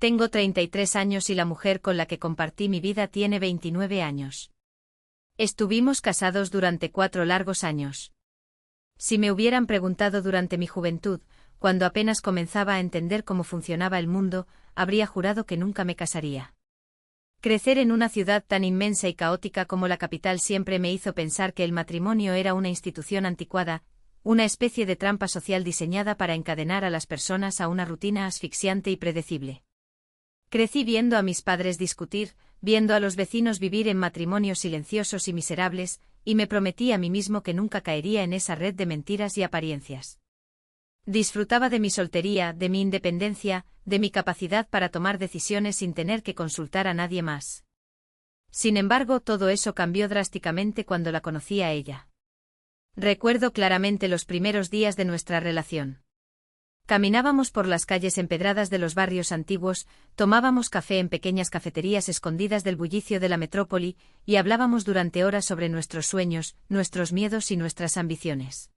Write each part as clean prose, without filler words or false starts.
Tengo 33 años y la mujer con la que compartí mi vida tiene 29 años. Estuvimos casados durante 4 largos años. Si me hubieran preguntado durante mi juventud, cuando apenas comenzaba a entender cómo funcionaba el mundo, habría jurado que nunca me casaría. Crecer en una ciudad tan inmensa y caótica como la capital siempre me hizo pensar que el matrimonio era una institución anticuada, una especie de trampa social diseñada para encadenar a las personas a una rutina asfixiante y predecible. Crecí viendo a mis padres discutir, viendo a los vecinos vivir en matrimonios silenciosos y miserables, y me prometí a mí mismo que nunca caería en esa red de mentiras y apariencias. Disfrutaba de mi soltería, de mi independencia, de mi capacidad para tomar decisiones sin tener que consultar a nadie más. Sin embargo, todo eso cambió drásticamente cuando la conocí a ella. Recuerdo claramente los primeros días de nuestra relación. Caminábamos por las calles empedradas de los barrios antiguos, tomábamos café en pequeñas cafeterías escondidas del bullicio de la metrópoli, y hablábamos durante horas sobre nuestros sueños, nuestros miedos y nuestras ambiciones.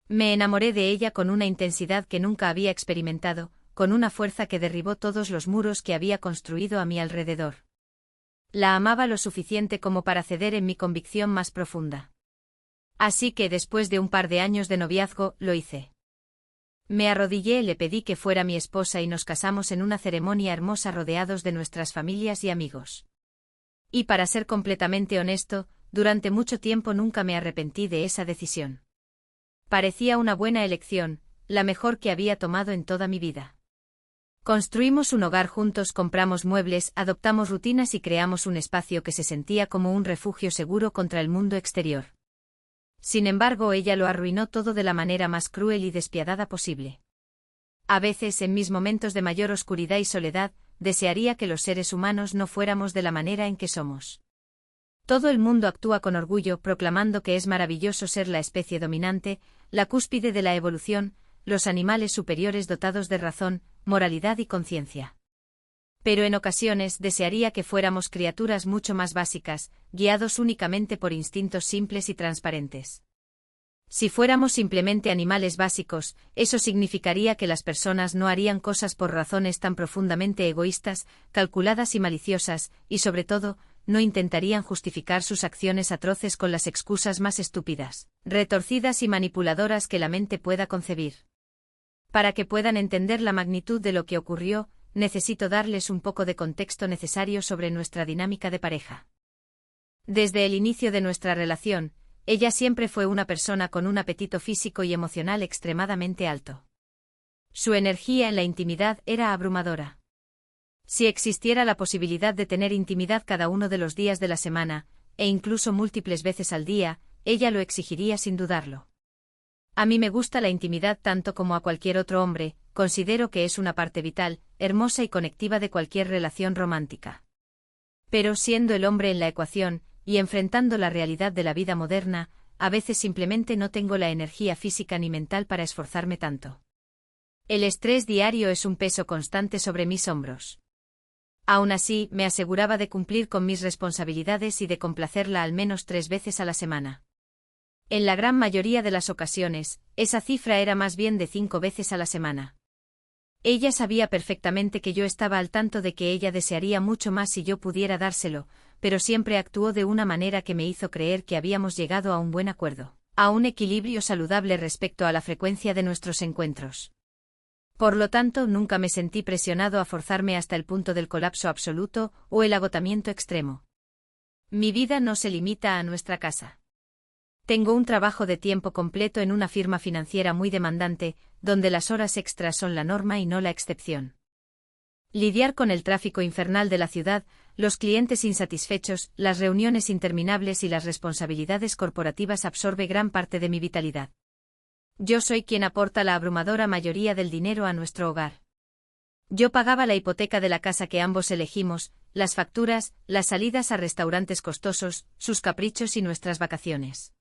Me enamoré de ella con una intensidad que nunca había experimentado, con una fuerza que derribó todos los muros que había construido a mi alrededor. La amaba lo suficiente como para ceder en mi convicción más profunda. Así que después de un par de años de noviazgo, lo hice. Me arrodillé, le pedí que fuera mi esposa y nos casamos en una ceremonia hermosa rodeados de nuestras familias y amigos. Y para ser completamente honesto, durante mucho tiempo nunca me arrepentí de esa decisión. Parecía una buena elección, la mejor que había tomado en toda mi vida. Construimos un hogar juntos, compramos muebles, adoptamos rutinas y creamos un espacio que se sentía como un refugio seguro contra el mundo exterior. Sin embargo, ella lo arruinó todo de la manera más cruel y despiadada posible. A veces, en mis momentos de mayor oscuridad y soledad, desearía que los seres humanos no fuéramos de la manera en que somos. Todo el mundo actúa con orgullo, proclamando que es maravilloso ser la especie dominante, la cúspide de la evolución, los animales superiores dotados de razón, moralidad y conciencia. Pero en ocasiones desearía que fuéramos criaturas mucho más básicas, guiados únicamente por instintos simples y transparentes. Si fuéramos simplemente animales básicos, eso significaría que las personas no harían cosas por razones tan profundamente egoístas, calculadas y maliciosas, y sobre todo, no intentarían justificar sus acciones atroces con las excusas más estúpidas, retorcidas y manipuladoras que la mente pueda concebir. Para que puedan entender la magnitud de lo que ocurrió, necesito darles un poco de contexto necesario sobre nuestra dinámica de pareja. Desde el inicio de nuestra relación, ella siempre fue una persona con un apetito físico y emocional extremadamente alto. Su energía en la intimidad era abrumadora. Si existiera la posibilidad de tener intimidad cada uno de los días de la semana, e incluso múltiples veces al día, ella lo exigiría sin dudarlo. A mí me gusta la intimidad tanto como a cualquier otro hombre, considero que es una parte vital, hermosa y conectiva de cualquier relación romántica. Pero siendo el hombre en la ecuación, y enfrentando la realidad de la vida moderna, a veces simplemente no tengo la energía física ni mental para esforzarme tanto. El estrés diario es un peso constante sobre mis hombros. Aún así, me aseguraba de cumplir con mis responsabilidades y de complacerla al menos 3 veces a la semana. En la gran mayoría de las ocasiones, esa cifra era más bien de 5 veces a la semana. Ella sabía perfectamente que yo estaba al tanto de que ella desearía mucho más si yo pudiera dárselo, pero siempre actuó de una manera que me hizo creer que habíamos llegado a un buen acuerdo, a un equilibrio saludable respecto a la frecuencia de nuestros encuentros. Por lo tanto, nunca me sentí presionado a forzarme hasta el punto del colapso absoluto o el agotamiento extremo. Mi vida no se limita a nuestra casa. Tengo un trabajo de tiempo completo en una firma financiera muy demandante, donde las horas extras son la norma y no la excepción. Lidiar con el tráfico infernal de la ciudad, los clientes insatisfechos, las reuniones interminables y las responsabilidades corporativas absorbe gran parte de mi vitalidad. Yo soy quien aporta la abrumadora mayoría del dinero a nuestro hogar. Yo pagaba la hipoteca de la casa que ambos elegimos, las facturas, las salidas a restaurantes costosos, sus caprichos y nuestras vacaciones.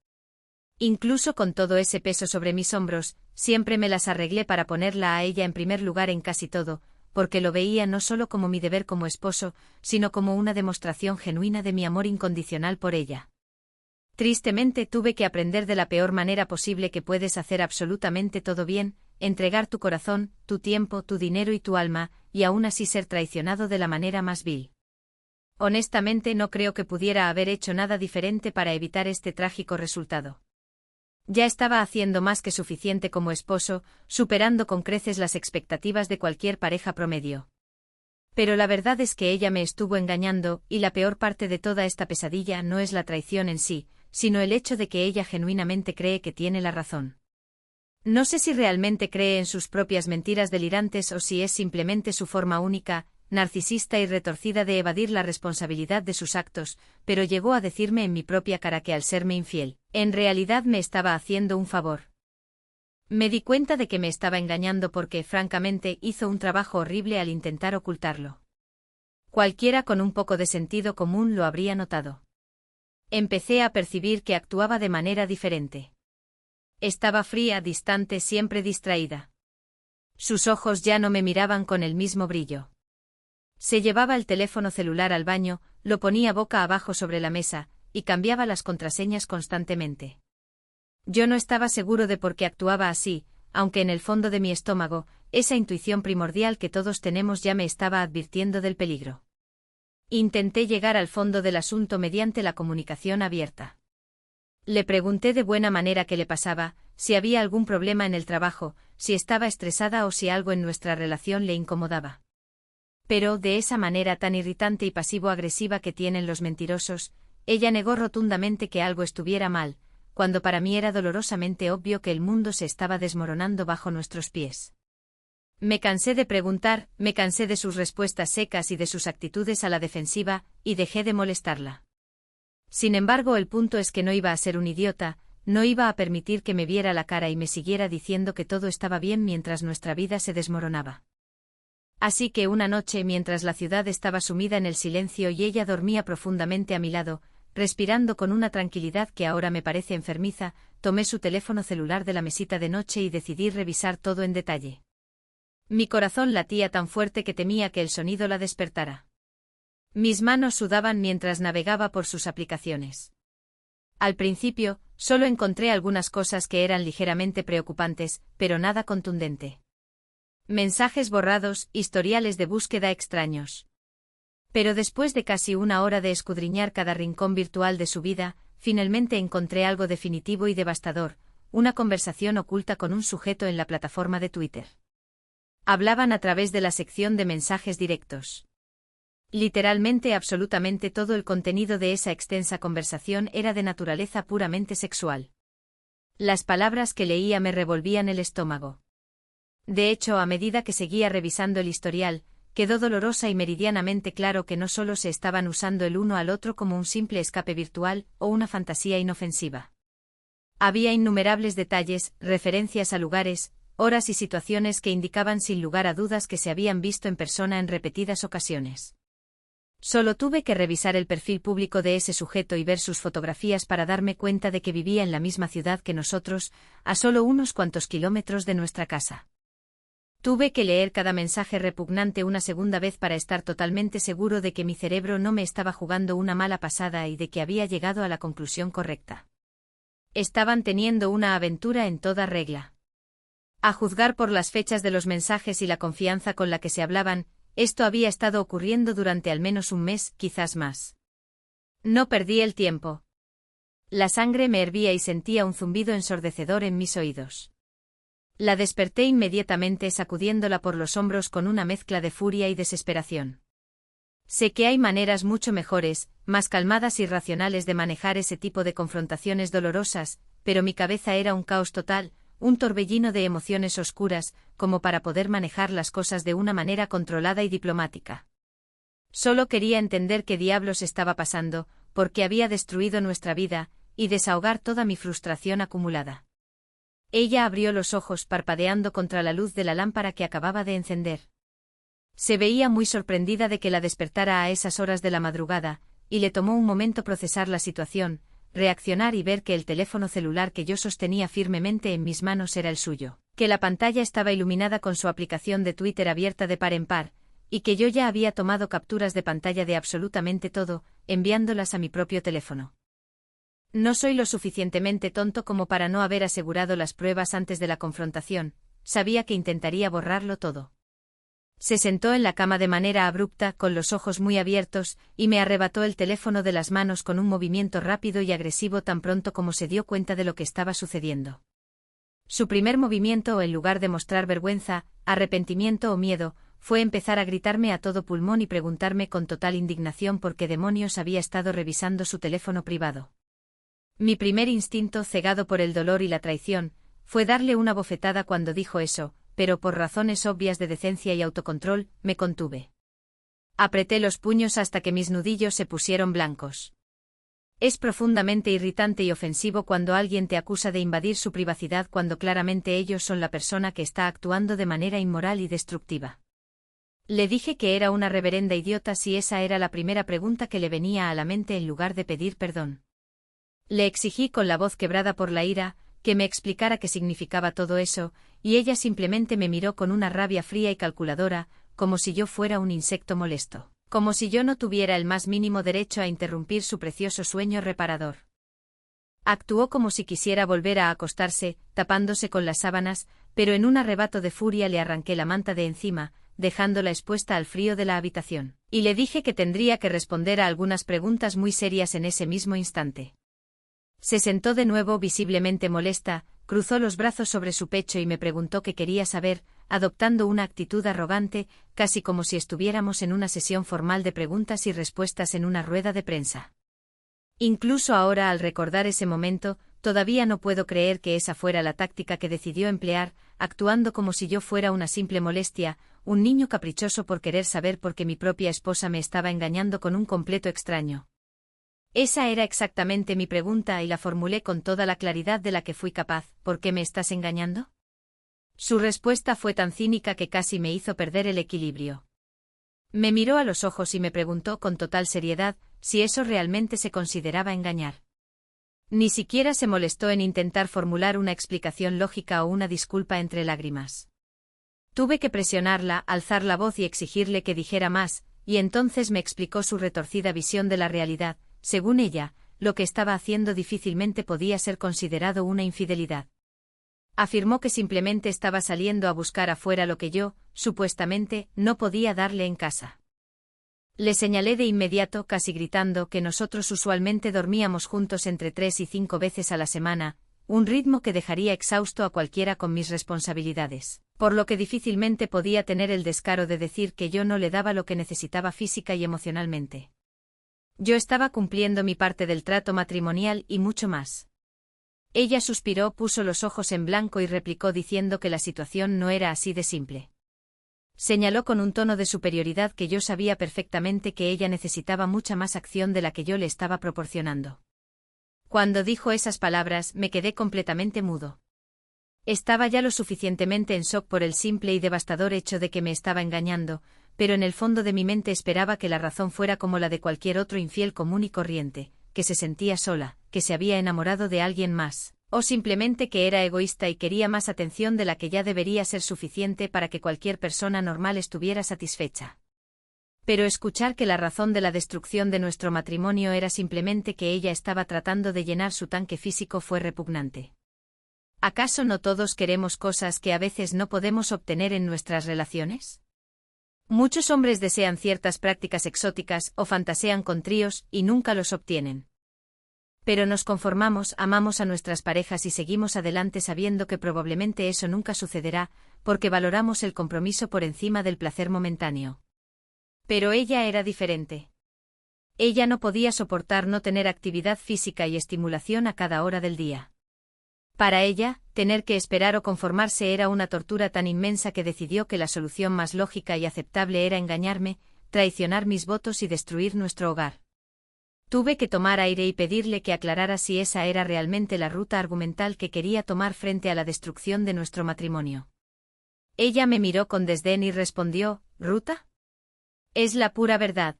Incluso con todo ese peso sobre mis hombros, siempre me las arreglé para ponerla a ella en primer lugar en casi todo, porque lo veía no solo como mi deber como esposo, sino como una demostración genuina de mi amor incondicional por ella. Tristemente tuve que aprender de la peor manera posible que puedes hacer absolutamente todo bien, entregar tu corazón, tu tiempo, tu dinero y tu alma, y aún así ser traicionado de la manera más vil. Honestamente no creo que pudiera haber hecho nada diferente para evitar este trágico resultado. Ya estaba haciendo más que suficiente como esposo, superando con creces las expectativas de cualquier pareja promedio. Pero la verdad es que ella me estuvo engañando, y la peor parte de toda esta pesadilla no es la traición en sí, sino el hecho de que ella genuinamente cree que tiene la razón. No sé si realmente cree en sus propias mentiras delirantes o si es simplemente su forma única, narcisista y retorcida de evadir la responsabilidad de sus actos, pero llegó a decirme en mi propia cara que al serme infiel, en realidad me estaba haciendo un favor. Me di cuenta de que me estaba engañando porque, francamente, hizo un trabajo horrible al intentar ocultarlo. Cualquiera con un poco de sentido común lo habría notado. Empecé a percibir que actuaba de manera diferente. Estaba fría, distante, siempre distraída. Sus ojos ya no me miraban con el mismo brillo. Se llevaba el teléfono celular al baño, lo ponía boca abajo sobre la mesa, y cambiaba las contraseñas constantemente. Yo no estaba seguro de por qué actuaba así, aunque en el fondo de mi estómago, esa intuición primordial que todos tenemos ya me estaba advirtiendo del peligro. Intenté llegar al fondo del asunto mediante la comunicación abierta. Le pregunté de buena manera qué le pasaba, si había algún problema en el trabajo, si estaba estresada o si algo en nuestra relación le incomodaba. Pero, de esa manera tan irritante y pasivo-agresiva que tienen los mentirosos, ella negó rotundamente que algo estuviera mal, cuando para mí era dolorosamente obvio que el mundo se estaba desmoronando bajo nuestros pies. Me cansé de preguntar, me cansé de sus respuestas secas y de sus actitudes a la defensiva, y dejé de molestarla. Sin embargo, el punto es que no iba a ser un idiota, no iba a permitir que me viera la cara y me siguiera diciendo que todo estaba bien mientras nuestra vida se desmoronaba. Así que una noche, mientras la ciudad estaba sumida en el silencio y ella dormía profundamente a mi lado, respirando con una tranquilidad que ahora me parece enfermiza, tomé su teléfono celular de la mesita de noche y decidí revisar todo en detalle. Mi corazón latía tan fuerte que temía que el sonido la despertara. Mis manos sudaban mientras navegaba por sus aplicaciones. Al principio, solo encontré algunas cosas que eran ligeramente preocupantes, pero nada contundente. Mensajes borrados, historiales de búsqueda extraños. Pero después de casi una hora de escudriñar cada rincón virtual de su vida, finalmente encontré algo definitivo y devastador, una conversación oculta con un sujeto en la plataforma de Twitter. Hablaban a través de la sección de mensajes directos. Literalmente absolutamente todo el contenido de esa extensa conversación era de naturaleza puramente sexual. Las palabras que leía me revolvían el estómago. De hecho, a medida que seguía revisando el historial, quedó dolorosa y meridianamente claro que no solo se estaban usando el uno al otro como un simple escape virtual o una fantasía inofensiva. Había innumerables detalles, referencias a lugares, horas y situaciones que indicaban sin lugar a dudas que se habían visto en persona en repetidas ocasiones. Solo tuve que revisar el perfil público de ese sujeto y ver sus fotografías para darme cuenta de que vivía en la misma ciudad que nosotros, a solo unos cuantos kilómetros de nuestra casa. Tuve que leer cada mensaje repugnante una segunda vez para estar totalmente seguro de que mi cerebro no me estaba jugando una mala pasada y de que había llegado a la conclusión correcta. Estaban teniendo una aventura en toda regla. A juzgar por las fechas de los mensajes y la confianza con la que se hablaban, esto había estado ocurriendo durante al menos un mes, quizás más. No perdí el tiempo. La sangre me hervía y sentía un zumbido ensordecedor en mis oídos. La desperté inmediatamente sacudiéndola por los hombros con una mezcla de furia y desesperación. Sé que hay maneras mucho mejores, más calmadas y racionales de manejar ese tipo de confrontaciones dolorosas, pero mi cabeza era un caos total, un torbellino de emociones oscuras, como para poder manejar las cosas de una manera controlada y diplomática. Solo quería entender qué diablos estaba pasando, por qué había destruido nuestra vida, y desahogar toda mi frustración acumulada. Ella abrió los ojos parpadeando contra la luz de la lámpara que acababa de encender. Se veía muy sorprendida de que la despertara a esas horas de la madrugada, y le tomó un momento procesar la situación, reaccionar y ver que el teléfono celular que yo sostenía firmemente en mis manos era el suyo, que la pantalla estaba iluminada con su aplicación de Twitter abierta de par en par, y que yo ya había tomado capturas de pantalla de absolutamente todo, enviándolas a mi propio teléfono. No soy lo suficientemente tonto como para no haber asegurado las pruebas antes de la confrontación, sabía que intentaría borrarlo todo. Se sentó en la cama de manera abrupta, con los ojos muy abiertos, y me arrebató el teléfono de las manos con un movimiento rápido y agresivo tan pronto como se dio cuenta de lo que estaba sucediendo. Su primer movimiento, en lugar de mostrar vergüenza, arrepentimiento o miedo, fue empezar a gritarme a todo pulmón y preguntarme con total indignación por qué demonios había estado revisando su teléfono privado. Mi primer instinto, cegado por el dolor y la traición, fue darle una bofetada cuando dijo eso, pero por razones obvias de decencia y autocontrol, me contuve. Apreté los puños hasta que mis nudillos se pusieron blancos. Es profundamente irritante y ofensivo cuando alguien te acusa de invadir su privacidad cuando claramente ellos son la persona que está actuando de manera inmoral y destructiva. Le dije que era una reverenda idiota si esa era la primera pregunta que le venía a la mente en lugar de pedir perdón. Le exigí con la voz quebrada por la ira, que me explicara qué significaba todo eso, y ella simplemente me miró con una rabia fría y calculadora, como si yo fuera un insecto molesto, como si yo no tuviera el más mínimo derecho a interrumpir su precioso sueño reparador. Actuó como si quisiera volver a acostarse, tapándose con las sábanas, pero en un arrebato de furia le arranqué la manta de encima, dejándola expuesta al frío de la habitación, y le dije que tendría que responder a algunas preguntas muy serias en ese mismo instante. Se sentó de nuevo visiblemente molesta, cruzó los brazos sobre su pecho y me preguntó qué quería saber, adoptando una actitud arrogante, casi como si estuviéramos en una sesión formal de preguntas y respuestas en una rueda de prensa. Incluso ahora, al recordar ese momento, todavía no puedo creer que esa fuera la táctica que decidió emplear, actuando como si yo fuera una simple molestia, un niño caprichoso por querer saber por qué mi propia esposa me estaba engañando con un completo extraño. Esa era exactamente mi pregunta y la formulé con toda la claridad de la que fui capaz. ¿Por qué me estás engañando? Su respuesta fue tan cínica que casi me hizo perder el equilibrio. Me miró a los ojos y me preguntó con total seriedad si eso realmente se consideraba engañar. Ni siquiera se molestó en intentar formular una explicación lógica o una disculpa entre lágrimas. Tuve que presionarla, alzar la voz y exigirle que dijera más, y entonces me explicó su retorcida visión de la realidad. Según ella, lo que estaba haciendo difícilmente podía ser considerado una infidelidad. Afirmó que simplemente estaba saliendo a buscar afuera lo que yo, supuestamente, no podía darle en casa. Le señalé de inmediato, casi gritando, que nosotros usualmente dormíamos juntos entre 3 y 5 veces a la semana, un ritmo que dejaría exhausto a cualquiera con mis responsabilidades, por lo que difícilmente podía tener el descaro de decir que yo no le daba lo que necesitaba física y emocionalmente. Yo estaba cumpliendo mi parte del trato matrimonial y mucho más. Ella suspiró, puso los ojos en blanco y replicó diciendo que la situación no era así de simple. Señaló con un tono de superioridad que yo sabía perfectamente que ella necesitaba mucha más acción de la que yo le estaba proporcionando. Cuando dijo esas palabras, me quedé completamente mudo. Estaba ya lo suficientemente en shock por el simple y devastador hecho de que me estaba engañando, pero en el fondo de mi mente esperaba que la razón fuera como la de cualquier otro infiel común y corriente, que se sentía sola, que se había enamorado de alguien más, o simplemente que era egoísta y quería más atención de la que ya debería ser suficiente para que cualquier persona normal estuviera satisfecha. Pero escuchar que la razón de la destrucción de nuestro matrimonio era simplemente que ella estaba tratando de llenar su tanque físico fue repugnante. ¿Acaso no todos queremos cosas que a veces no podemos obtener en nuestras relaciones? Muchos hombres desean ciertas prácticas exóticas o fantasean con tríos y nunca los obtienen. Pero nos conformamos, amamos a nuestras parejas y seguimos adelante sabiendo que probablemente eso nunca sucederá, porque valoramos el compromiso por encima del placer momentáneo. Pero ella era diferente. Ella no podía soportar no tener actividad física y estimulación a cada hora del día. Para ella, tener que esperar o conformarse era una tortura tan inmensa que decidió que la solución más lógica y aceptable era engañarme, traicionar mis votos y destruir nuestro hogar. Tuve que tomar aire y pedirle que aclarara si esa era realmente la ruta argumental que quería tomar frente a la destrucción de nuestro matrimonio. Ella me miró con desdén y respondió, ¿ruta? Es la pura verdad.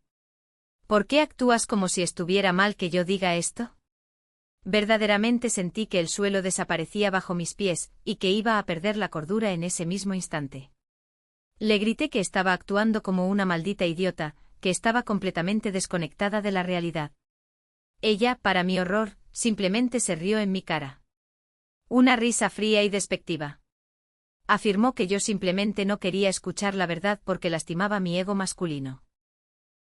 ¿Por qué actúas como si estuviera mal que yo diga esto? Verdaderamente sentí que el suelo desaparecía bajo mis pies, y que iba a perder la cordura en ese mismo instante. Le grité que estaba actuando como una maldita idiota, que estaba completamente desconectada de la realidad. Ella, para mi horror, simplemente se rió en mi cara. Una risa fría y despectiva. Afirmó que yo simplemente no quería escuchar la verdad porque lastimaba mi ego masculino.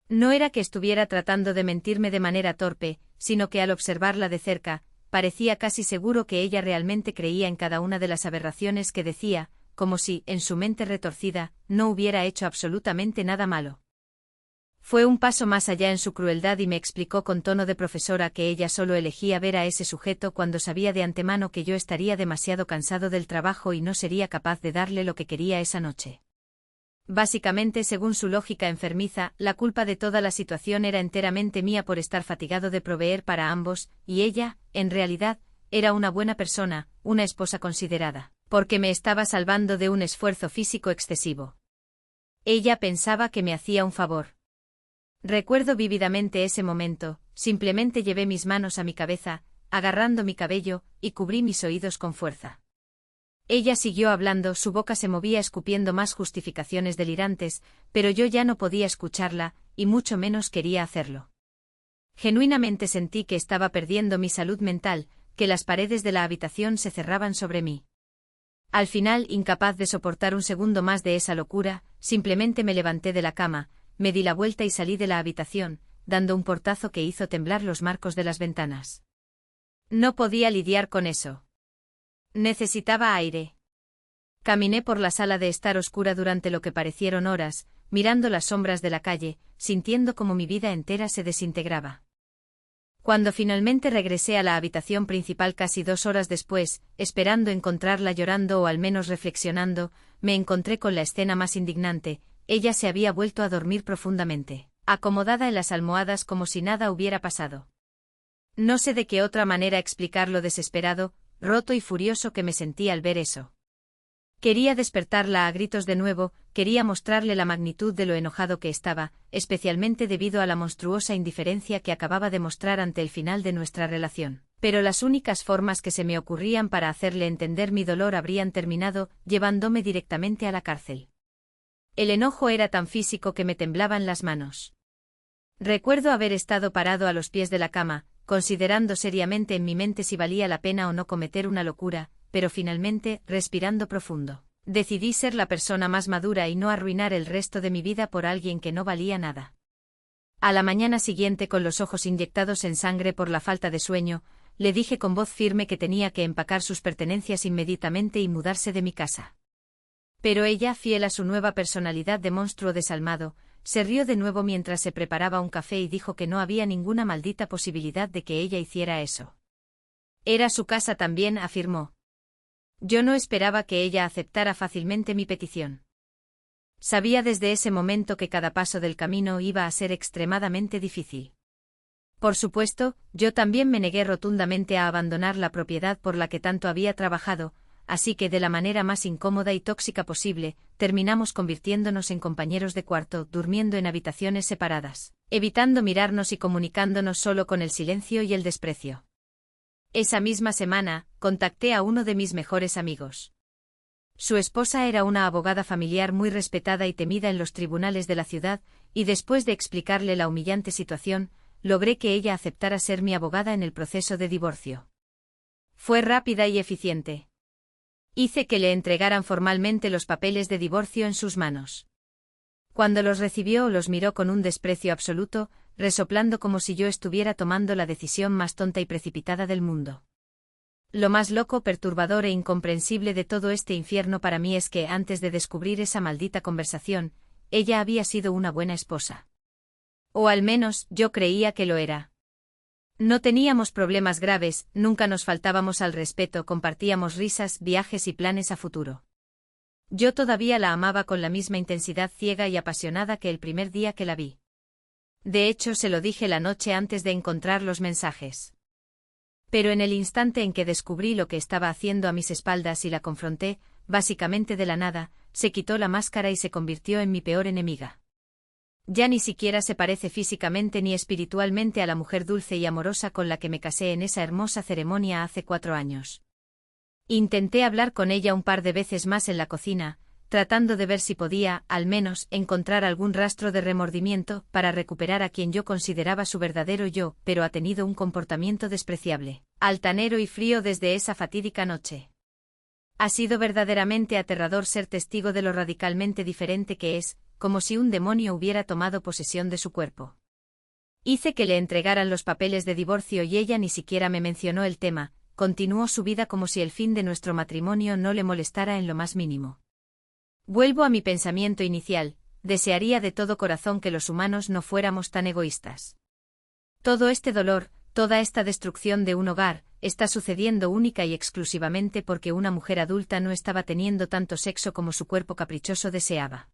No era que estuviera tratando de mentirme de manera torpe, sino que al observarla de cerca, parecía casi seguro que ella realmente creía en cada una de las aberraciones que decía, como si, en su mente retorcida, no hubiera hecho absolutamente nada malo. Fue un paso más allá en su crueldad y me explicó con tono de profesora que ella solo elegía ver a ese sujeto cuando sabía de antemano que yo estaría demasiado cansado del trabajo y no sería capaz de darle lo que quería esa noche. Básicamente, según su lógica enfermiza, la culpa de toda la situación era enteramente mía por estar fatigado de proveer para ambos, y ella, en realidad, era una buena persona, una esposa considerada, porque me estaba salvando de un esfuerzo físico excesivo. Ella pensaba que me hacía un favor. Recuerdo vívidamente ese momento, simplemente llevé mis manos a mi cabeza, agarrando mi cabello, y cubrí mis oídos con fuerza. Ella siguió hablando, su boca se movía escupiendo más justificaciones delirantes, pero yo ya no podía escucharla, y mucho menos quería hacerlo. Genuinamente sentí que estaba perdiendo mi salud mental, que las paredes de la habitación se cerraban sobre mí. Al final, incapaz de soportar un segundo más de esa locura, simplemente me levanté de la cama, me di la vuelta y salí de la habitación, dando un portazo que hizo temblar los marcos de las ventanas. No podía lidiar con eso. Necesitaba aire. Caminé por la sala de estar oscura durante lo que parecieron horas, mirando las sombras de la calle, sintiendo como mi vida entera se desintegraba. Cuando finalmente regresé a la habitación principal casi 2 horas después, esperando encontrarla llorando o al menos reflexionando, me encontré con la escena más indignante. Ella se había vuelto a dormir profundamente, acomodada en las almohadas como si nada hubiera pasado. No sé de qué otra manera explicar lo desesperado, roto y furioso que me sentí al ver eso. Quería despertarla a gritos de nuevo, quería mostrarle la magnitud de lo enojado que estaba, especialmente debido a la monstruosa indiferencia que acababa de mostrar ante el final de nuestra relación. Pero las únicas formas que se me ocurrían para hacerle entender mi dolor habrían terminado llevándome directamente a la cárcel. El enojo era tan físico que me temblaban las manos. Recuerdo haber estado parado a los pies de la cama, considerando seriamente en mi mente si valía la pena o no cometer una locura, pero finalmente, respirando profundo, decidí ser la persona más madura y no arruinar el resto de mi vida por alguien que no valía nada. A la mañana siguiente, con los ojos inyectados en sangre por la falta de sueño, le dije con voz firme que tenía que empacar sus pertenencias inmediatamente y mudarse de mi casa. Pero ella, fiel a su nueva personalidad de monstruo desalmado, se rió de nuevo mientras se preparaba un café y dijo que no había ninguna maldita posibilidad de que ella hiciera eso. Era su casa también, afirmó. Yo no esperaba que ella aceptara fácilmente mi petición. Sabía desde ese momento que cada paso del camino iba a ser extremadamente difícil. Por supuesto, yo también me negué rotundamente a abandonar la propiedad por la que tanto había trabajado, así que de la manera más incómoda y tóxica posible, terminamos convirtiéndonos en compañeros de cuarto, durmiendo en habitaciones separadas, evitando mirarnos y comunicándonos solo con el silencio y el desprecio. Esa misma semana, contacté a uno de mis mejores amigos. Su esposa era una abogada familiar muy respetada y temida en los tribunales de la ciudad, y después de explicarle la humillante situación, logré que ella aceptara ser mi abogada en el proceso de divorcio. Fue rápida y eficiente. Hice que le entregaran formalmente los papeles de divorcio en sus manos. Cuando los recibió, los miró con un desprecio absoluto, resoplando como si yo estuviera tomando la decisión más tonta y precipitada del mundo. Lo más loco, perturbador e incomprensible de todo este infierno para mí es que, antes de descubrir esa maldita conversación, ella había sido una buena esposa. O al menos, yo creía que lo era. No teníamos problemas graves, nunca nos faltábamos al respeto, compartíamos risas, viajes y planes a futuro. Yo todavía la amaba con la misma intensidad ciega y apasionada que el primer día que la vi. De hecho, se lo dije la noche antes de encontrar los mensajes. Pero en el instante en que descubrí lo que estaba haciendo a mis espaldas y la confronté, básicamente de la nada, se quitó la máscara y se convirtió en mi peor enemiga. Ya ni siquiera se parece físicamente ni espiritualmente a la mujer dulce y amorosa con la que me casé en esa hermosa ceremonia hace 4 años. Intenté hablar con ella un par de veces más en la cocina, tratando de ver si podía, al menos, encontrar algún rastro de remordimiento para recuperar a quien yo consideraba su verdadero yo, pero ha tenido un comportamiento despreciable, altanero y frío desde esa fatídica noche. Ha sido verdaderamente aterrador ser testigo de lo radicalmente diferente que es, como si un demonio hubiera tomado posesión de su cuerpo. Hice que le entregaran los papeles de divorcio y ella ni siquiera me mencionó el tema, continuó su vida como si el fin de nuestro matrimonio no le molestara en lo más mínimo. Vuelvo a mi pensamiento inicial, desearía de todo corazón que los humanos no fuéramos tan egoístas. Todo este dolor, toda esta destrucción de un hogar, está sucediendo única y exclusivamente porque una mujer adulta no estaba teniendo tanto sexo como su cuerpo caprichoso deseaba.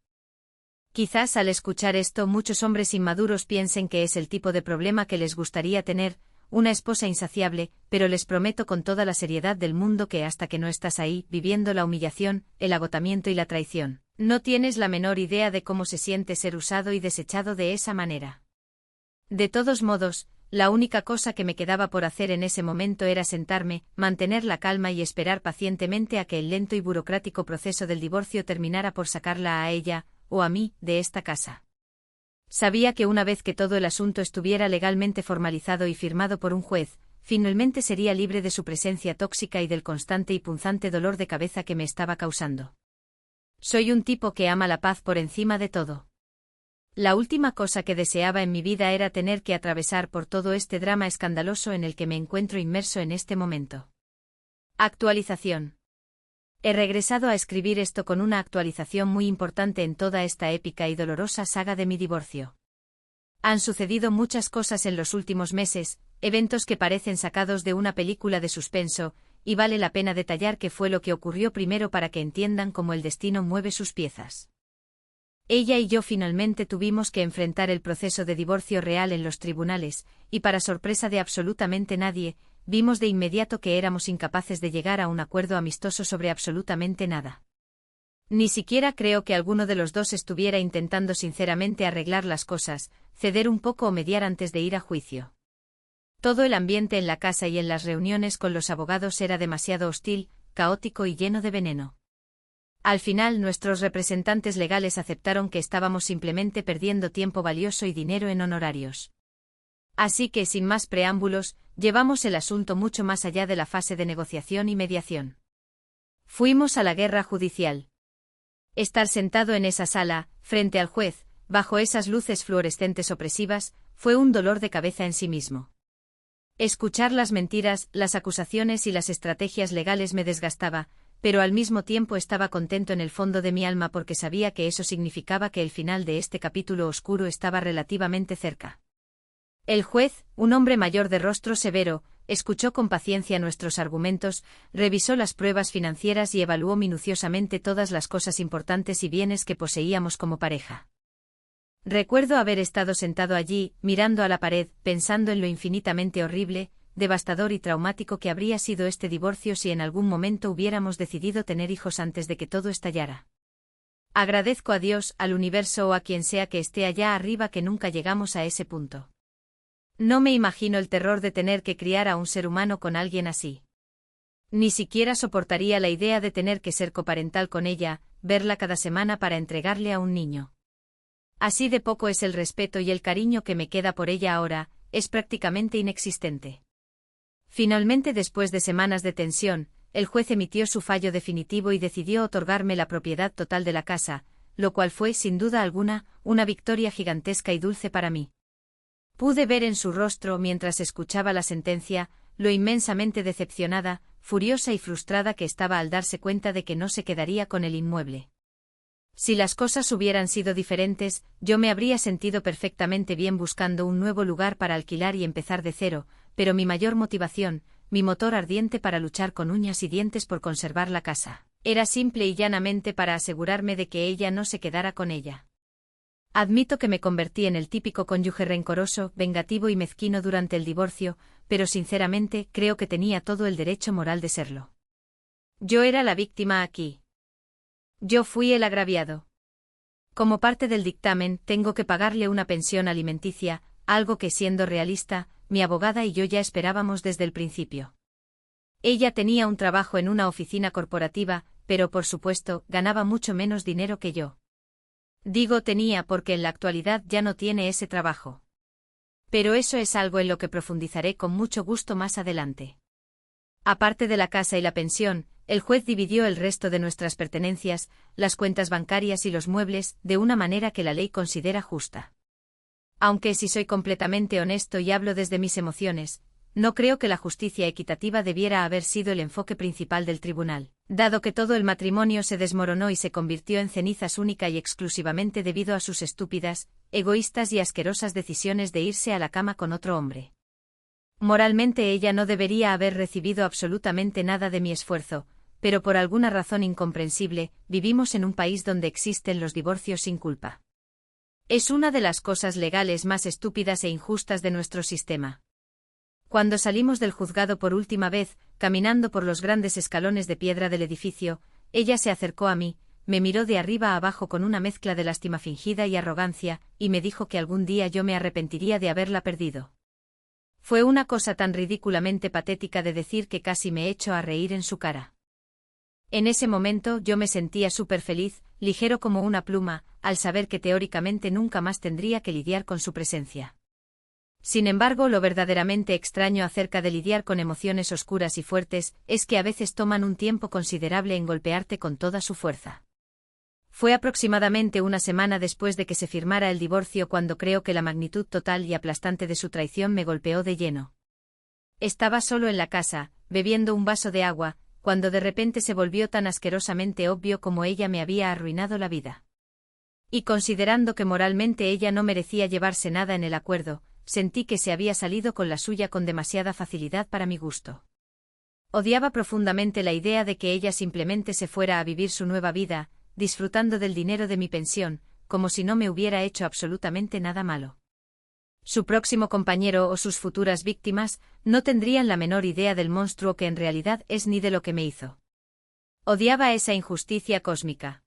Quizás al escuchar esto muchos hombres inmaduros piensen que es el tipo de problema que les gustaría tener, una esposa insaciable, pero les prometo con toda la seriedad del mundo que hasta que no estás ahí, viviendo la humillación, el agotamiento y la traición, no tienes la menor idea de cómo se siente ser usado y desechado de esa manera. De todos modos, la única cosa que me quedaba por hacer en ese momento era sentarme, mantener la calma y esperar pacientemente a que el lento y burocrático proceso del divorcio terminara por sacarla a ella, o a mí, de esta casa. Sabía que una vez que todo el asunto estuviera legalmente formalizado y firmado por un juez, finalmente sería libre de su presencia tóxica y del constante y punzante dolor de cabeza que me estaba causando. Soy un tipo que ama la paz por encima de todo. La última cosa que deseaba en mi vida era tener que atravesar por todo este drama escandaloso en el que me encuentro inmerso en este momento. Actualización. He regresado a escribir esto con una actualización muy importante en toda esta épica y dolorosa saga de mi divorcio. Han sucedido muchas cosas en los últimos meses, eventos que parecen sacados de una película de suspenso, y vale la pena detallar qué fue lo que ocurrió primero para que entiendan cómo el destino mueve sus piezas. Ella y yo finalmente tuvimos que enfrentar el proceso de divorcio real en los tribunales, y para sorpresa de absolutamente nadie, vimos de inmediato que éramos incapaces de llegar a un acuerdo amistoso sobre absolutamente nada. Ni siquiera creo que alguno de los dos estuviera intentando sinceramente arreglar las cosas, ceder un poco o mediar antes de ir a juicio. Todo el ambiente en la casa y en las reuniones con los abogados era demasiado hostil, caótico y lleno de veneno. Al final nuestros representantes legales aceptaron que estábamos simplemente perdiendo tiempo valioso y dinero en honorarios. Así que, sin más preámbulos, llevamos el asunto mucho más allá de la fase de negociación y mediación. Fuimos a la guerra judicial. Estar sentado en esa sala, frente al juez, bajo esas luces fluorescentes opresivas, fue un dolor de cabeza en sí mismo. Escuchar las mentiras, las acusaciones y las estrategias legales me desgastaba, pero al mismo tiempo estaba contento en el fondo de mi alma porque sabía que eso significaba que el final de este capítulo oscuro estaba relativamente cerca. El juez, un hombre mayor de rostro severo, escuchó con paciencia nuestros argumentos, revisó las pruebas financieras y evaluó minuciosamente todas las cosas importantes y bienes que poseíamos como pareja. Recuerdo haber estado sentado allí, mirando a la pared, pensando en lo infinitamente horrible, devastador y traumático que habría sido este divorcio si en algún momento hubiéramos decidido tener hijos antes de que todo estallara. Agradezco a Dios, al universo o a quien sea que esté allá arriba que nunca llegamos a ese punto. No me imagino el terror de tener que criar a un ser humano con alguien así. Ni siquiera soportaría la idea de tener que ser coparental con ella, verla cada semana para entregarle a un niño. Así de poco es el respeto y el cariño que me queda por ella ahora, es prácticamente inexistente. Finalmente, después de semanas de tensión, el juez emitió su fallo definitivo y decidió otorgarme la propiedad total de la casa, lo cual fue, sin duda alguna, una victoria gigantesca y dulce para mí. Pude ver en su rostro mientras escuchaba la sentencia, lo inmensamente decepcionada, furiosa y frustrada que estaba al darse cuenta de que no se quedaría con el inmueble. Si las cosas hubieran sido diferentes, yo me habría sentido perfectamente bien buscando un nuevo lugar para alquilar y empezar de cero, pero mi mayor motivación, mi motor ardiente para luchar con uñas y dientes por conservar la casa, era simple y llanamente para asegurarme de que ella no se quedara con ella. Admito que me convertí en el típico cónyuge rencoroso, vengativo y mezquino durante el divorcio, pero sinceramente creo que tenía todo el derecho moral de serlo. Yo era la víctima aquí. Yo fui el agraviado. Como parte del dictamen, tengo que pagarle una pensión alimenticia, algo que, siendo realista, mi abogada y yo ya esperábamos desde el principio. Ella tenía un trabajo en una oficina corporativa, pero por supuesto, ganaba mucho menos dinero que yo. Digo tenía porque en la actualidad ya no tiene ese trabajo. Pero eso es algo en lo que profundizaré con mucho gusto más adelante. Aparte de la casa y la pensión, el juez dividió el resto de nuestras pertenencias, las cuentas bancarias y los muebles, de una manera que la ley considera justa. Aunque si soy completamente honesto y hablo desde mis emociones, no creo que la justicia equitativa debiera haber sido el enfoque principal del tribunal, dado que todo el matrimonio se desmoronó y se convirtió en cenizas única y exclusivamente debido a sus estúpidas, egoístas y asquerosas decisiones de irse a la cama con otro hombre. Moralmente ella no debería haber recibido absolutamente nada de mi esfuerzo, pero por alguna razón incomprensible, vivimos en un país donde existen los divorcios sin culpa. Es una de las cosas legales más estúpidas e injustas de nuestro sistema. Cuando salimos del juzgado por última vez, caminando por los grandes escalones de piedra del edificio, ella se acercó a mí, me miró de arriba a abajo con una mezcla de lástima fingida y arrogancia, y me dijo que algún día yo me arrepentiría de haberla perdido. Fue una cosa tan ridículamente patética de decir que casi me echo a reír en su cara. En ese momento yo me sentía súper feliz, ligero como una pluma, al saber que teóricamente nunca más tendría que lidiar con su presencia. Sin embargo, lo verdaderamente extraño acerca de lidiar con emociones oscuras y fuertes es que a veces toman un tiempo considerable en golpearte con toda su fuerza. Fue aproximadamente una semana después de que se firmara el divorcio cuando creo que la magnitud total y aplastante de su traición me golpeó de lleno. Estaba solo en la casa, bebiendo un vaso de agua, cuando de repente se volvió tan asquerosamente obvio como ella me había arruinado la vida. Y considerando que moralmente ella no merecía llevarse nada en el acuerdo, sentí que se había salido con la suya con demasiada facilidad para mi gusto. Odiaba profundamente la idea de que ella simplemente se fuera a vivir su nueva vida, disfrutando del dinero de mi pensión, como si no me hubiera hecho absolutamente nada malo. Su próximo compañero o sus futuras víctimas no tendrían la menor idea del monstruo que en realidad es ni de lo que me hizo. Odiaba esa injusticia cósmica.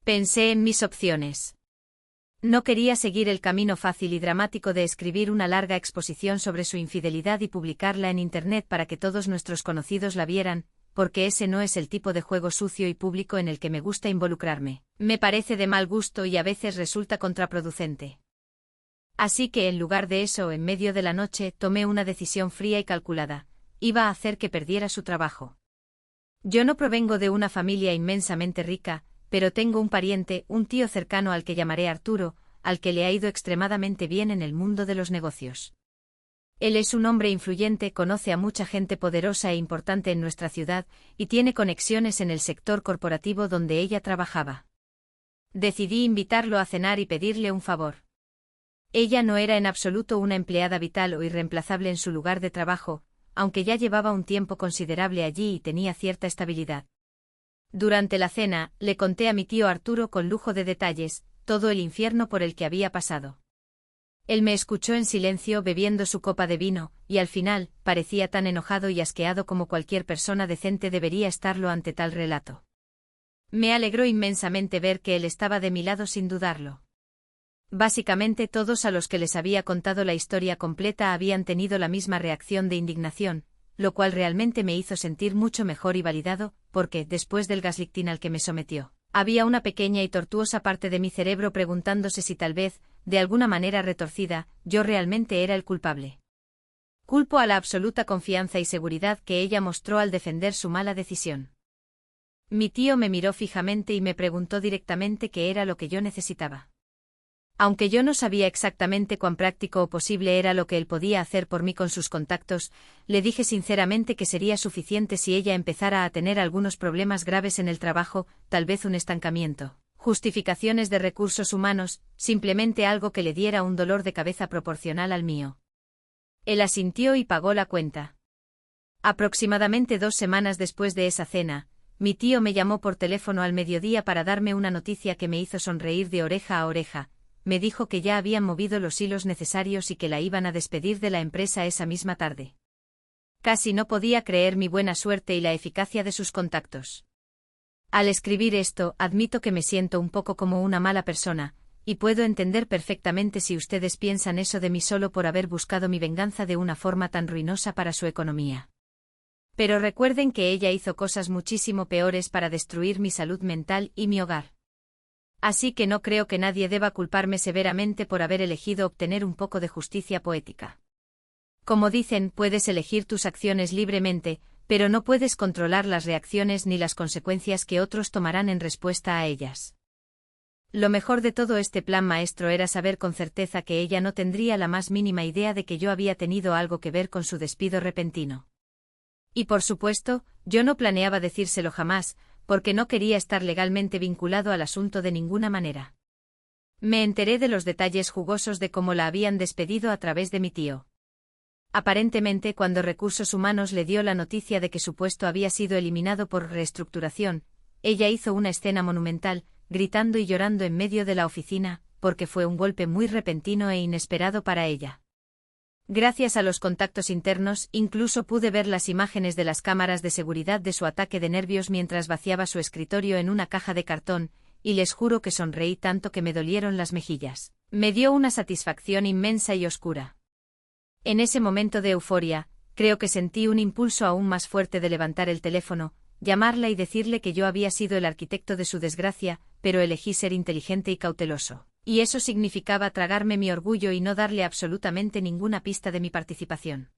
Pensé en mis opciones. No quería seguir el camino fácil y dramático de escribir una larga exposición sobre su infidelidad y publicarla en Internet para que todos nuestros conocidos la vieran, porque ese no es el tipo de juego sucio y público en el que me gusta involucrarme. Me parece de mal gusto y a veces resulta contraproducente. Así que en lugar de eso, en medio de la noche, tomé una decisión fría y calculada. Iba a hacer que perdiera su trabajo. Yo no provengo de una familia inmensamente rica, pero tengo un pariente, un tío cercano al que llamaré Arturo, al que le ha ido extremadamente bien en el mundo de los negocios. Él es un hombre influyente, conoce a mucha gente poderosa e importante en nuestra ciudad, y tiene conexiones en el sector corporativo donde ella trabajaba. Decidí invitarlo a cenar y pedirle un favor. Ella no era en absoluto una empleada vital o irreemplazable en su lugar de trabajo, aunque ya llevaba un tiempo considerable allí y tenía cierta estabilidad. Durante la cena, le conté a mi tío Arturo con lujo de detalles, todo el infierno por el que había pasado. Él me escuchó en silencio bebiendo su copa de vino, y al final, parecía tan enojado y asqueado como cualquier persona decente debería estarlo ante tal relato. Me alegró inmensamente ver que él estaba de mi lado sin dudarlo. Básicamente todos a los que les había contado la historia completa habían tenido la misma reacción de indignación, lo cual realmente me hizo sentir mucho mejor y validado, porque, después del gaslighting al que me sometió, había una pequeña y tortuosa parte de mi cerebro preguntándose si tal vez, de alguna manera retorcida, yo realmente era el culpable. Culpo a la absoluta confianza y seguridad que ella mostró al defender su mala decisión. Mi tío me miró fijamente y me preguntó directamente qué era lo que yo necesitaba. Aunque yo no sabía exactamente cuán práctico o posible era lo que él podía hacer por mí con sus contactos, le dije sinceramente que sería suficiente si ella empezara a tener algunos problemas graves en el trabajo, tal vez un estancamiento, justificaciones de recursos humanos, simplemente algo que le diera un dolor de cabeza proporcional al mío. Él asintió y pagó la cuenta. Aproximadamente 2 semanas después de esa cena, mi tío me llamó por teléfono al mediodía para darme una noticia que me hizo sonreír de oreja a oreja. Me dijo que ya habían movido los hilos necesarios y que la iban a despedir de la empresa esa misma tarde. Casi no podía creer mi buena suerte y la eficacia de sus contactos. Al escribir esto, admito que me siento un poco como una mala persona, y puedo entender perfectamente si ustedes piensan eso de mí solo por haber buscado mi venganza de una forma tan ruinosa para su economía. Pero recuerden que ella hizo cosas muchísimo peores para destruir mi salud mental y mi hogar. Así que no creo que nadie deba culparme severamente por haber elegido obtener un poco de justicia poética. Como dicen, puedes elegir tus acciones libremente, pero no puedes controlar las reacciones ni las consecuencias que otros tomarán en respuesta a ellas. Lo mejor de todo este plan maestro era saber con certeza que ella no tendría la más mínima idea de que yo había tenido algo que ver con su despido repentino. Y por supuesto, yo no planeaba decírselo jamás, porque no quería estar legalmente vinculado al asunto de ninguna manera. Me enteré de los detalles jugosos de cómo la habían despedido a través de mi tío. Aparentemente, cuando Recursos Humanos le dio la noticia de que su puesto había sido eliminado por reestructuración, ella hizo una escena monumental, gritando y llorando en medio de la oficina, porque fue un golpe muy repentino e inesperado para ella. Gracias a los contactos internos, incluso pude ver las imágenes de las cámaras de seguridad de su ataque de nervios mientras vaciaba su escritorio en una caja de cartón, y les juro que sonreí tanto que me dolieron las mejillas. Me dio una satisfacción inmensa y oscura. En ese momento de euforia, creo que sentí un impulso aún más fuerte de levantar el teléfono, llamarla y decirle que yo había sido el arquitecto de su desgracia, pero elegí ser inteligente y cauteloso. Y eso significaba tragarme mi orgullo y no darle absolutamente ninguna pista de mi participación.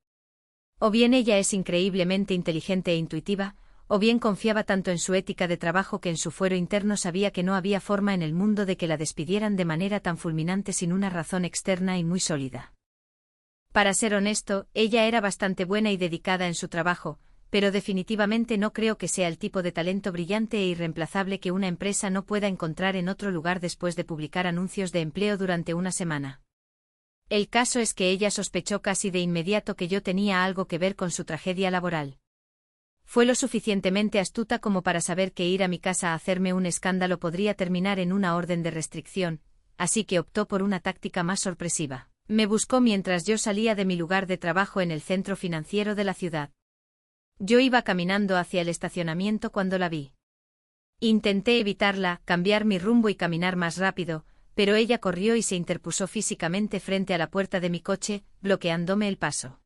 O bien ella es increíblemente inteligente e intuitiva, o bien confiaba tanto en su ética de trabajo que en su fuero interno sabía que no había forma en el mundo de que la despidieran de manera tan fulminante sin una razón externa y muy sólida. Para ser honesto, ella era bastante buena y dedicada en su trabajo, pero definitivamente no creo que sea el tipo de talento brillante e irreemplazable que una empresa no pueda encontrar en otro lugar después de publicar anuncios de empleo durante una semana. El caso es que ella sospechó casi de inmediato que yo tenía algo que ver con su tragedia laboral. Fue lo suficientemente astuta como para saber que ir a mi casa a hacerme un escándalo podría terminar en una orden de restricción, así que optó por una táctica más sorpresiva. Me buscó mientras yo salía de mi lugar de trabajo en el centro financiero de la ciudad. Yo iba caminando hacia el estacionamiento cuando la vi. Intenté evitarla, cambiar mi rumbo y caminar más rápido, pero ella corrió y se interpuso físicamente frente a la puerta de mi coche, bloqueándome el paso.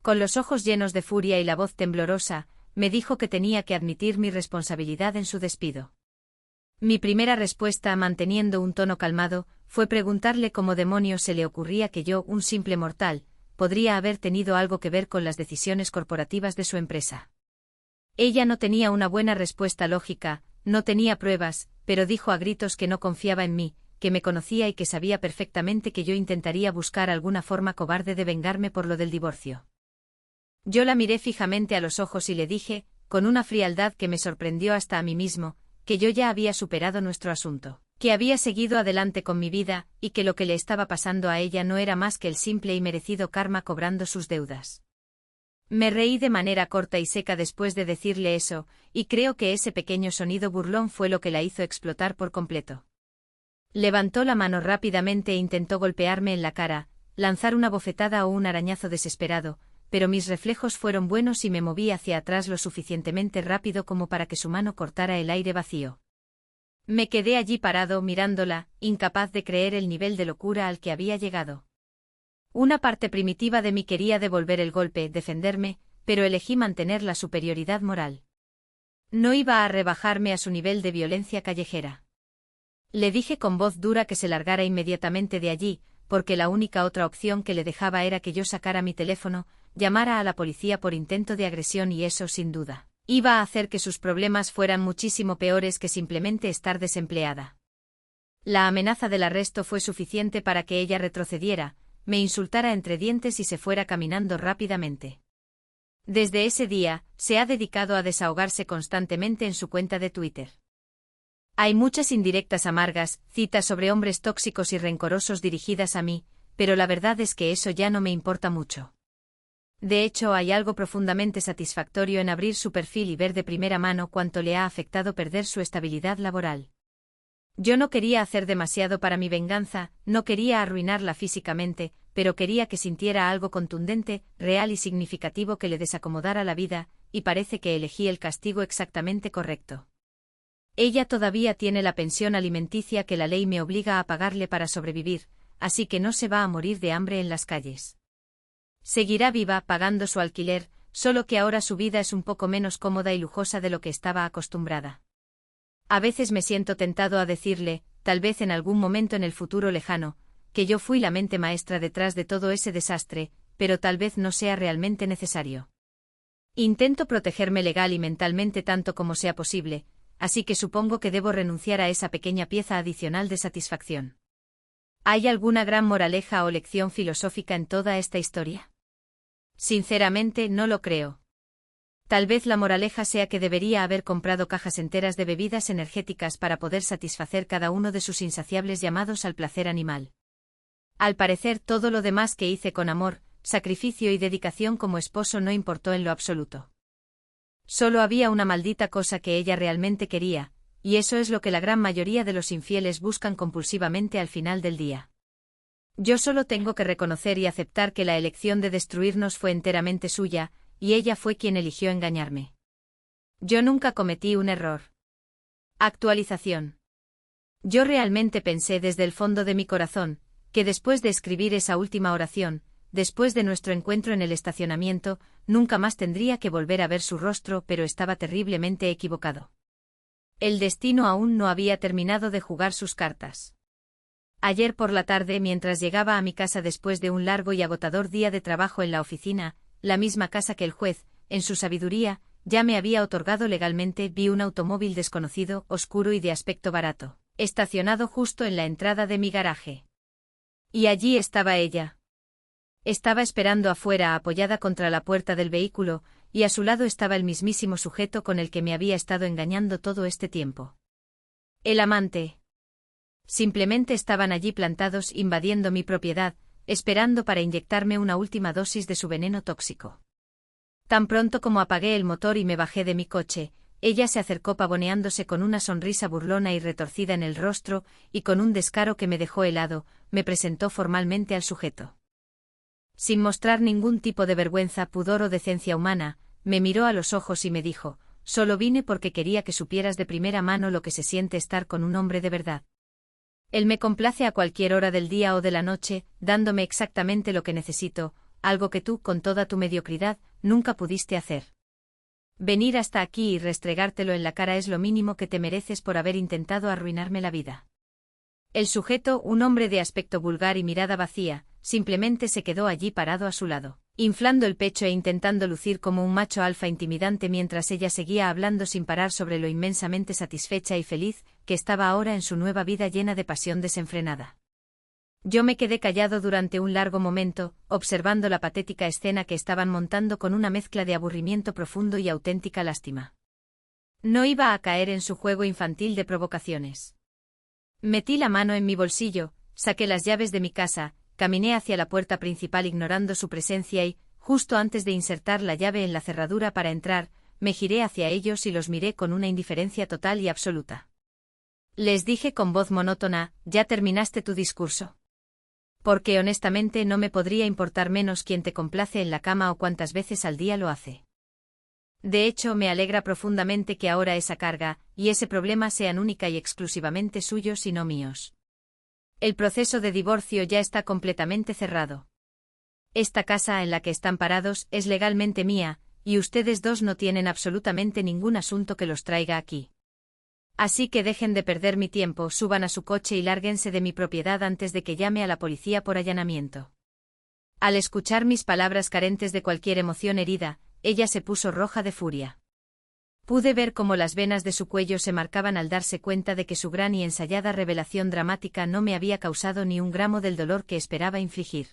Con los ojos llenos de furia y la voz temblorosa, me dijo que tenía que admitir mi responsabilidad en su despido. Mi primera respuesta, manteniendo un tono calmado, fue preguntarle cómo demonios se le ocurría que yo, un simple mortal, podría haber tenido algo que ver con las decisiones corporativas de su empresa. Ella no tenía una buena respuesta lógica, no tenía pruebas, pero dijo a gritos que no confiaba en mí, que me conocía y que sabía perfectamente que yo intentaría buscar alguna forma cobarde de vengarme por lo del divorcio. Yo la miré fijamente a los ojos y le dije, con una frialdad que me sorprendió hasta a mí mismo, que yo ya había superado nuestro asunto, que había seguido adelante con mi vida, y que lo que le estaba pasando a ella no era más que el simple y merecido karma cobrando sus deudas. Me reí de manera corta y seca después de decirle eso, y creo que ese pequeño sonido burlón fue lo que la hizo explotar por completo. Levantó la mano rápidamente e intentó golpearme en la cara, lanzar una bofetada o un arañazo desesperado, pero mis reflejos fueron buenos y me moví hacia atrás lo suficientemente rápido como para que su mano cortara el aire vacío. Me quedé allí parado mirándola, incapaz de creer el nivel de locura al que había llegado. Una parte primitiva de mí quería devolver el golpe, defenderme, pero elegí mantener la superioridad moral. No iba a rebajarme a su nivel de violencia callejera. Le dije con voz dura que se largara inmediatamente de allí, porque la única otra opción que le dejaba era que yo sacara mi teléfono, llamara a la policía por intento de agresión y eso, sin duda, iba a hacer que sus problemas fueran muchísimo peores que simplemente estar desempleada. La amenaza del arresto fue suficiente para que ella retrocediera, me insultara entre dientes y se fuera caminando rápidamente. Desde ese día, se ha dedicado a desahogarse constantemente en su cuenta de Twitter. Hay muchas indirectas amargas, citas sobre hombres tóxicos y rencorosos dirigidas a mí, pero la verdad es que eso ya no me importa mucho. De hecho, hay algo profundamente satisfactorio en abrir su perfil y ver de primera mano cuánto le ha afectado perder su estabilidad laboral. Yo no quería hacer demasiado para mi venganza, no quería arruinarla físicamente, pero quería que sintiera algo contundente, real y significativo que le desacomodara la vida, y parece que elegí el castigo exactamente correcto. Ella todavía tiene la pensión alimenticia que la ley me obliga a pagarle para sobrevivir, así que no se va a morir de hambre en las calles. Seguirá viva pagando su alquiler, solo que ahora su vida es un poco menos cómoda y lujosa de lo que estaba acostumbrada. A veces me siento tentado a decirle, tal vez en algún momento en el futuro lejano, que yo fui la mente maestra detrás de todo ese desastre, pero tal vez no sea realmente necesario. Intento protegerme legal y mentalmente tanto como sea posible, así que supongo que debo renunciar a esa pequeña pieza adicional de satisfacción. ¿Hay alguna gran moraleja o lección filosófica en toda esta historia? Sinceramente, no lo creo. Tal vez la moraleja sea que debería haber comprado cajas enteras de bebidas energéticas para poder satisfacer cada uno de sus insaciables llamados al placer animal. Al parecer, todo lo demás que hice con amor, sacrificio y dedicación como esposo no importó en lo absoluto. Solo había una maldita cosa que ella realmente quería, y eso es lo que la gran mayoría de los infieles buscan compulsivamente al final del día. Yo solo tengo que reconocer y aceptar que la elección de destruirnos fue enteramente suya, y ella fue quien eligió engañarme. Yo nunca cometí un error. Actualización. Yo realmente pensé desde el fondo de mi corazón, que después de escribir esa última oración, después de nuestro encuentro en el estacionamiento, nunca más tendría que volver a ver su rostro, pero estaba terriblemente equivocado. El destino aún no había terminado de jugar sus cartas. Ayer por la tarde, mientras llegaba a mi casa después de un largo y agotador día de trabajo en la oficina, la misma casa que el juez, en su sabiduría, ya me había otorgado legalmente, vi un automóvil desconocido, oscuro y de aspecto barato, estacionado justo en la entrada de mi garaje. Y allí estaba ella. Estaba esperando afuera apoyada contra la puerta del vehículo, y a su lado estaba el mismísimo sujeto con el que me había estado engañando todo este tiempo. El amante. Simplemente estaban allí plantados invadiendo mi propiedad, esperando para inyectarme una última dosis de su veneno tóxico. Tan pronto como apagué el motor y me bajé de mi coche, ella se acercó pavoneándose con una sonrisa burlona y retorcida en el rostro, y con un descaro que me dejó helado, me presentó formalmente al sujeto. Sin mostrar ningún tipo de vergüenza, pudor o decencia humana, me miró a los ojos y me dijo: «Solo vine porque quería que supieras de primera mano lo que se siente estar con un hombre de verdad. Él me complace a cualquier hora del día o de la noche, dándome exactamente lo que necesito, algo que tú, con toda tu mediocridad, nunca pudiste hacer. Venir hasta aquí y restregártelo en la cara es lo mínimo que te mereces por haber intentado arruinarme la vida». El sujeto, un hombre de aspecto vulgar y mirada vacía, simplemente se quedó allí parado a su lado, inflando el pecho e intentando lucir como un macho alfa intimidante mientras ella seguía hablando sin parar sobre lo inmensamente satisfecha y feliz que estaba ahora en su nueva vida llena de pasión desenfrenada. Yo me quedé callado durante un largo momento, observando la patética escena que estaban montando con una mezcla de aburrimiento profundo y auténtica lástima. No iba a caer en su juego infantil de provocaciones. Metí la mano en mi bolsillo, saqué las llaves de mi casa, caminé hacia la puerta principal ignorando su presencia y, justo antes de insertar la llave en la cerradura para entrar, me giré hacia ellos y los miré con una indiferencia total y absoluta. Les dije con voz monótona: «¿Ya terminaste tu discurso? Porque honestamente no me podría importar menos quién te complace en la cama o cuántas veces al día lo hace. De hecho, me alegra profundamente que ahora esa carga y ese problema sean única y exclusivamente suyos y no míos. El proceso de divorcio ya está completamente cerrado. Esta casa en la que están parados es legalmente mía, y ustedes dos no tienen absolutamente ningún asunto que los traiga aquí. Así que dejen de perder mi tiempo, suban a su coche y lárguense de mi propiedad antes de que llame a la policía por allanamiento». Al escuchar mis palabras carentes de cualquier emoción herida, ella se puso roja de furia. Pude ver cómo las venas de su cuello se marcaban al darse cuenta de que su gran y ensayada revelación dramática no me había causado ni un gramo del dolor que esperaba infligir.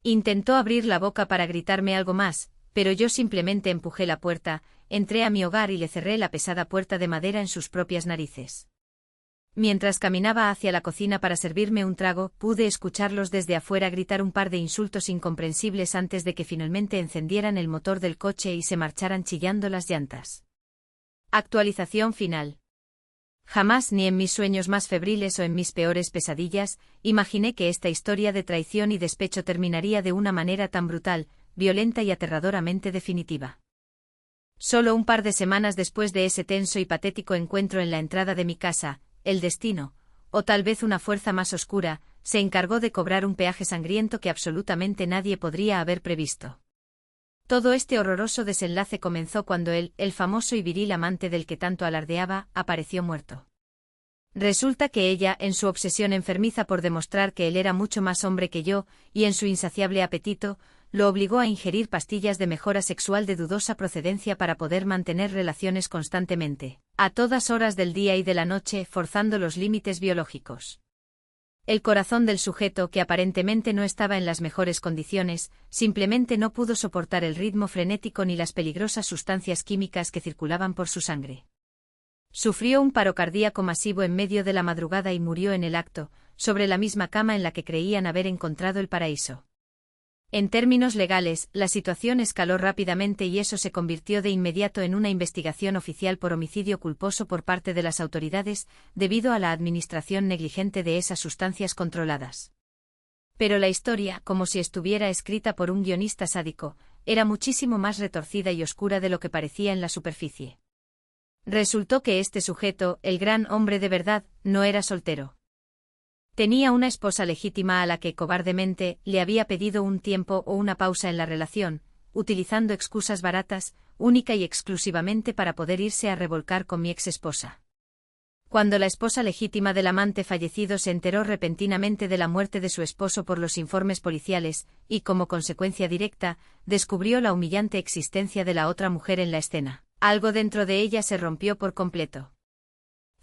Intentó abrir la boca para gritarme algo más, pero yo simplemente empujé la puerta, entré a mi hogar y le cerré la pesada puerta de madera en sus propias narices. Mientras caminaba hacia la cocina para servirme un trago, pude escucharlos desde afuera gritar un par de insultos incomprensibles antes de que finalmente encendieran el motor del coche y se marcharan chillando las llantas. Actualización final. Jamás, ni en mis sueños más febriles o en mis peores pesadillas, imaginé que esta historia de traición y despecho terminaría de una manera tan brutal, violenta y aterradoramente definitiva. Solo un par de semanas después de ese tenso y patético encuentro en la entrada de mi casa, el destino, o tal vez una fuerza más oscura, se encargó de cobrar un peaje sangriento que absolutamente nadie podría haber previsto. Todo este horroroso desenlace comenzó cuando él, el famoso y viril amante del que tanto alardeaba, apareció muerto. Resulta que ella, en su obsesión enfermiza por demostrar que él era mucho más hombre que yo, y en su insaciable apetito, lo obligó a ingerir pastillas de mejora sexual de dudosa procedencia para poder mantener relaciones constantemente, a todas horas del día y de la noche, forzando los límites biológicos. El corazón del sujeto, que aparentemente no estaba en las mejores condiciones, simplemente no pudo soportar el ritmo frenético ni las peligrosas sustancias químicas que circulaban por su sangre. Sufrió un paro cardíaco masivo en medio de la madrugada y murió en el acto, sobre la misma cama en la que creían haber encontrado el paraíso. En términos legales, la situación escaló rápidamente y eso se convirtió de inmediato en una investigación oficial por homicidio culposo por parte de las autoridades, debido a la administración negligente de esas sustancias controladas. Pero la historia, como si estuviera escrita por un guionista sádico, era muchísimo más retorcida y oscura de lo que parecía en la superficie. Resultó que este sujeto, el gran hombre de verdad, no era soltero. Tenía una esposa legítima a la que cobardemente le había pedido un tiempo o una pausa en la relación, utilizando excusas baratas, única y exclusivamente para poder irse a revolcar con mi exesposa. Cuando la esposa legítima del amante fallecido se enteró repentinamente de la muerte de su esposo por los informes policiales, y como consecuencia directa, descubrió la humillante existencia de la otra mujer en la escena, algo dentro de ella se rompió por completo.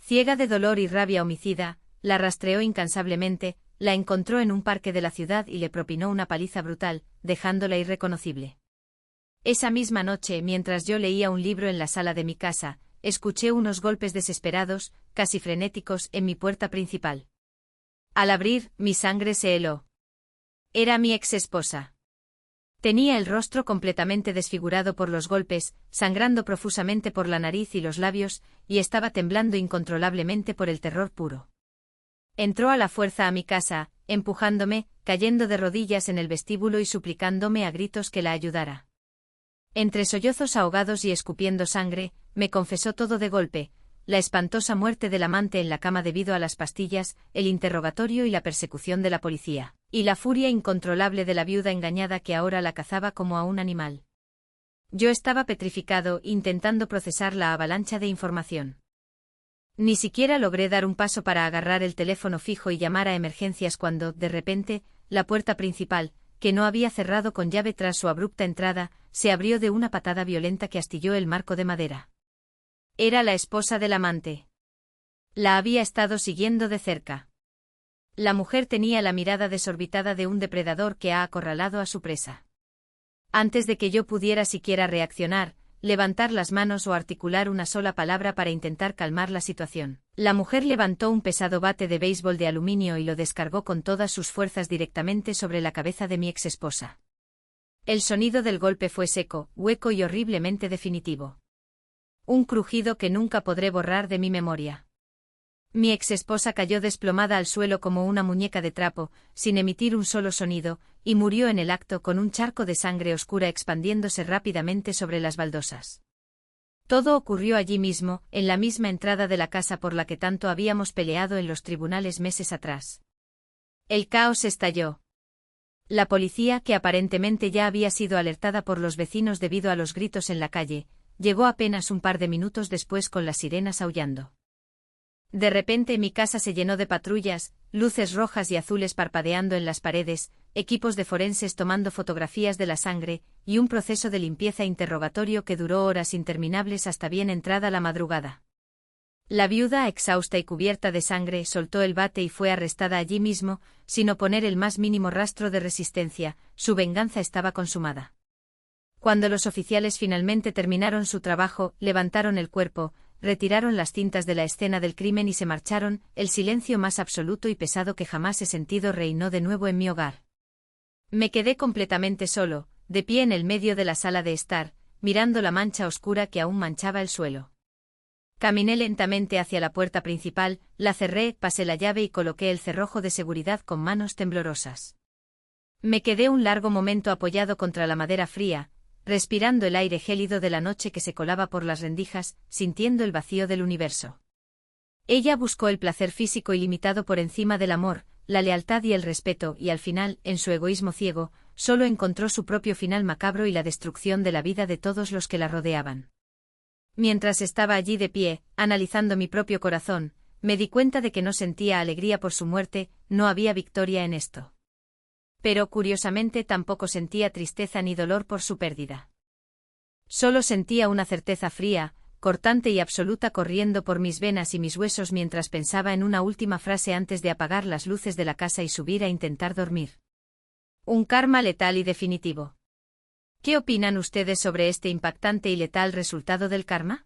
Ciega de dolor y rabia homicida, la rastreó incansablemente, la encontró en un parque de la ciudad y le propinó una paliza brutal, dejándola irreconocible. Esa misma noche, mientras yo leía un libro en la sala de mi casa, escuché unos golpes desesperados, casi frenéticos, en mi puerta principal. Al abrir, mi sangre se heló. Era mi exesposa. Tenía el rostro completamente desfigurado por los golpes, sangrando profusamente por la nariz y los labios, y estaba temblando incontrolablemente por el terror puro. Entró a la fuerza a mi casa, empujándome, cayendo de rodillas en el vestíbulo y suplicándome a gritos que la ayudara. Entre sollozos ahogados y escupiendo sangre, me confesó todo de golpe: la espantosa muerte del amante en la cama debido a las pastillas, el interrogatorio y la persecución de la policía, y la furia incontrolable de la viuda engañada que ahora la cazaba como a un animal. Yo estaba petrificado, intentando procesar la avalancha de información. Ni siquiera logré dar un paso para agarrar el teléfono fijo y llamar a emergencias cuando, de repente, la puerta principal, que no había cerrado con llave tras su abrupta entrada, se abrió de una patada violenta que astilló el marco de madera. Era la esposa del amante. La había estado siguiendo de cerca. La mujer tenía la mirada desorbitada de un depredador que ha acorralado a su presa. Antes de que yo pudiera siquiera reaccionar, levantar las manos o articular una sola palabra para intentar calmar la situación, la mujer levantó un pesado bate de béisbol de aluminio y lo descargó con todas sus fuerzas directamente sobre la cabeza de mi exesposa. El sonido del golpe fue seco, hueco y horriblemente definitivo. Un crujido que nunca podré borrar de mi memoria. Mi exesposa cayó desplomada al suelo como una muñeca de trapo, sin emitir un solo sonido, y murió en el acto con un charco de sangre oscura expandiéndose rápidamente sobre las baldosas. Todo ocurrió allí mismo, en la misma entrada de la casa por la que tanto habíamos peleado en los tribunales meses atrás. El caos estalló. La policía, que aparentemente ya había sido alertada por los vecinos debido a los gritos en la calle, llegó apenas un par de minutos después con las sirenas aullando. De repente mi casa se llenó de patrullas, luces rojas y azules parpadeando en las paredes, equipos de forenses tomando fotografías de la sangre, y un proceso de limpieza interrogatorio que duró horas interminables hasta bien entrada la madrugada. La viuda, exhausta y cubierta de sangre, soltó el bate y fue arrestada allí mismo, sin oponer el más mínimo rastro de resistencia. Su venganza estaba consumada. Cuando los oficiales finalmente terminaron su trabajo, levantaron el cuerpo, retiraron las cintas de la escena del crimen y se marcharon. El silencio más absoluto y pesado que jamás he sentido reinó de nuevo en mi hogar. Me quedé completamente solo, de pie en el medio de la sala de estar, mirando la mancha oscura que aún manchaba el suelo. Caminé lentamente hacia la puerta principal, la cerré, pasé la llave y coloqué el cerrojo de seguridad con manos temblorosas. Me quedé un largo momento apoyado contra la madera fría, respirando el aire gélido de la noche que se colaba por las rendijas, sintiendo el vacío del universo. Ella buscó el placer físico ilimitado por encima del amor, la lealtad y el respeto, y al final, en su egoísmo ciego, solo encontró su propio final macabro y la destrucción de la vida de todos los que la rodeaban. Mientras estaba allí de pie, analizando mi propio corazón, me di cuenta de que no sentía alegría por su muerte, no había victoria en esto. Pero curiosamente tampoco sentía tristeza ni dolor por su pérdida. Solo sentía una certeza fría, cortante y absoluta corriendo por mis venas y mis huesos mientras pensaba en una última frase antes de apagar las luces de la casa y subir a intentar dormir. Un karma letal y definitivo. ¿Qué opinan ustedes sobre este impactante y letal resultado del karma?